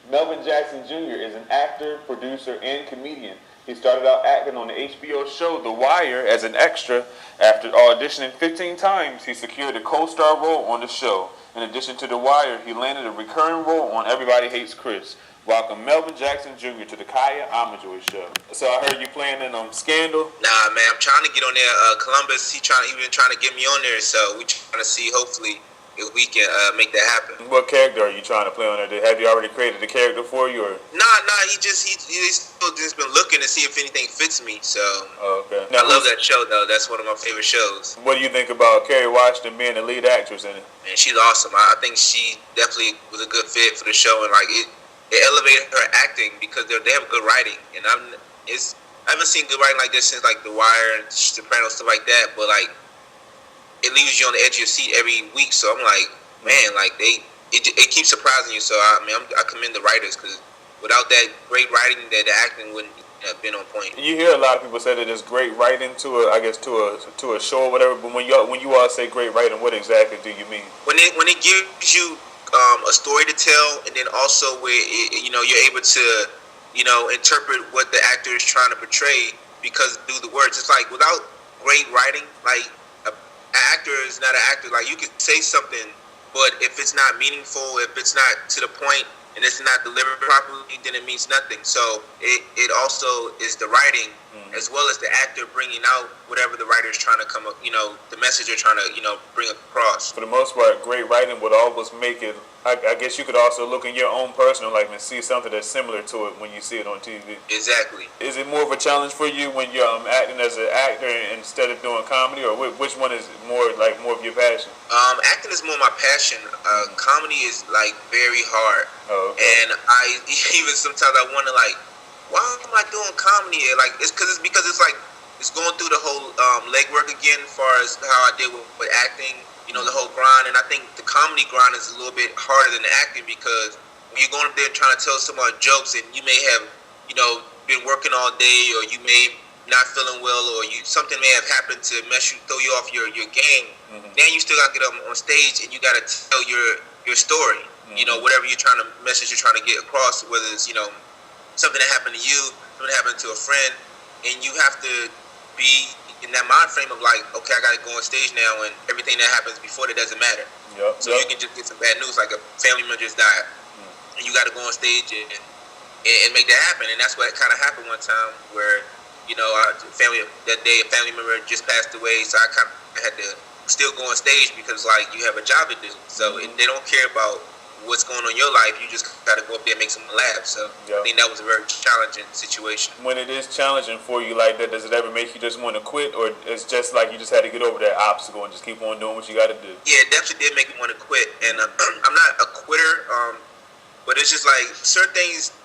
Melvin Jackson Jr. is an actor, producer, and comedian. He started out acting on the HBO show The Wire as an extra. After auditioning 15 times, he secured a co-star role on the show. In addition to The Wire, he landed a recurring role on Everybody Hates Chris. Welcome Melvin Jackson Jr. to the Kiya Amajioyi Show. So I heard you playing in Scandal. Nah, man, I'm trying to get on there. Columbus, he been trying to get me on there, so we trying to see hopefully if we can make that happen. What character are you trying to play on there? Have you already created a character for you, or? Nah. He's still just been looking to see if anything fits me. So. Oh, okay. Now, I love that show though. That's one of my favorite shows. What do you think about Kerry Washington being the lead actress in it? Man, she's awesome. I think she definitely was a good fit for the show, and like it elevated her acting because they have good writing, and I haven't seen good writing like this since like The Wire and Sopranos, stuff like that. But like, it leaves you on the edge of your seat every week. So I'm like, man, like it keeps surprising you. So I commend the writers, because without that great writing, the acting wouldn't have been on point. You hear a lot of people say that there's great writing to a show or whatever. But when you all say great writing, what exactly do you mean? When it gives you a story to tell, and then also where you're able to interpret what the actor is trying to portray because through the words. It's like without great writing, like an actor is not an actor. Like you could say something, but if it's not meaningful, if it's not to the point, and it's not delivered properly, then it means nothing. So it also is the writing as well as the actor bringing out whatever the writer is trying to come up, the message they're trying to, bring across. For the most part, great writing would always make it. I guess you could also look in your own personal life and see something that's similar to it when you see it on TV. Exactly. Is it more of a challenge for you when you're acting as an actor instead of doing comedy, or which one is more of your passion? Acting is more my passion. Comedy is like very hard. Oh, okay. And I even sometimes I wonder like, why am I doing comedy? Like it's because it's like it's going through the whole legwork again, as far as how I did with acting. The whole grind, and I think the comedy grind is a little bit harder than the acting, because when you're going up there trying to tell someone jokes, and you may have, been working all day, or you may not feeling well, or something may have happened to throw you off your game. Mm-hmm. Then you still got to get up on stage, and you got to tell your story. Mm-hmm. Whatever message you're trying to get across, whether it's something that happened to you, something that happened to a friend, and you have to be in that mind frame of like, okay, I gotta go on stage now, and everything that happens before that doesn't matter. Yep. So you can just get some bad news, like a family member just died, and you gotta go on stage and make that happen. And that's what kind of happened one time, where our family that day, a family member just passed away, so I kind of had to still go on stage because like you have a job to do. So they don't care about what's going on in your life. You just gotta go up there and make someone laugh. So I think that was a very challenging situation. When it is challenging for you like that, does it ever make you just want to quit, or it's just like you just had to get over that obstacle and just keep on doing what you got to do? Yeah, it definitely did make me want to quit, and I'm not a quitter, but it's just like certain things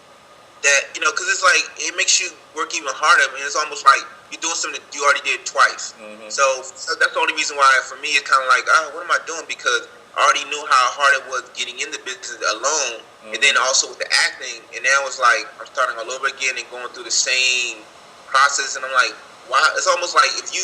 that because it's like it makes you work even harder. I mean, it's almost like you're doing something that you already did twice. Mm-hmm. So that's the only reason why for me it's kind of like, what am I doing? Because I already knew how hard it was getting in the business alone, and then also with the acting, and now it's like I'm starting all over again and going through the same process, and I'm like, why? It's almost like if you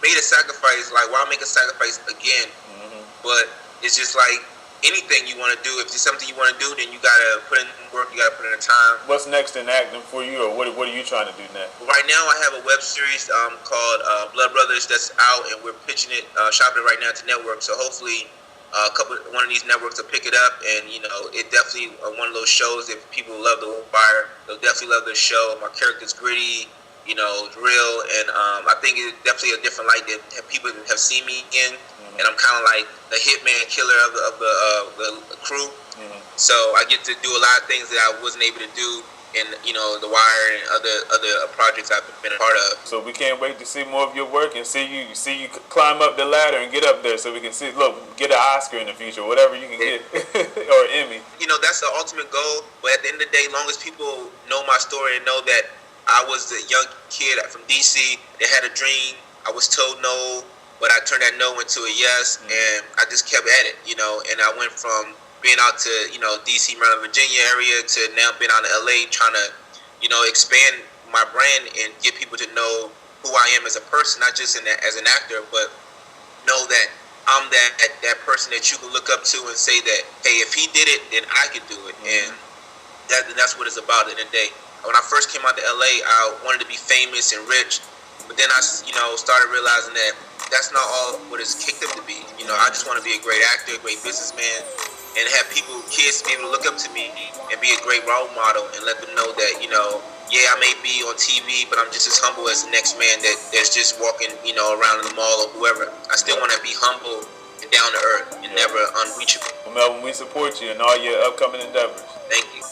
made a sacrifice, like why make a sacrifice again? Mm-hmm. But it's just like anything you want to do. If it's something you want to do, then you gotta put in work, you gotta put in the time. What's next in acting for you, or what are you trying to do next? Right now, I have a web series called Blood Brothers that's out, and we're pitching it, shopping it right now to network. So hopefully one of these networks will pick it up, and it definitely one of those shows. If people love The Wire, they'll definitely love this show. My character's gritty, it's real, and I think it's definitely a different light that people have seen me in, and I'm kind of like the hitman killer of the crew. Mm-hmm. So I get to do a lot of things that I wasn't able to do in The Wire and other projects I've been a part of. So we can't wait to see more of your work and see you climb up the ladder and get up there, so we can get an Oscar in the future, whatever you can get, or an Emmy. That's the ultimate goal. But at the end of the day, as long as people know my story and know that I was a young kid from DC that had a dream, I was told no, but I turned that no into a yes, and I just kept at it, and I went from being out to, DC, Maryland, Virginia area to now being out in LA, trying to, expand my brand and get people to know who I am as a person, not just as an actor, but know that I'm that person that you can look up to and say that, hey, if he did it, then I could do it. And That's what it's about in the day. When I first came out to LA, I wanted to be famous and rich, but then I, started realizing that that's not all what it's kicked up to be. I just want to be a great actor, a great businessman, and have kids be able to look up to me and be a great role model and let them know that, yeah, I may be on TV, but I'm just as humble as the next man that's just walking, around in the mall or whoever. I still want to be humble and down to earth and never unreachable. Well, Melvin, we support you in all your upcoming endeavors. Thank you.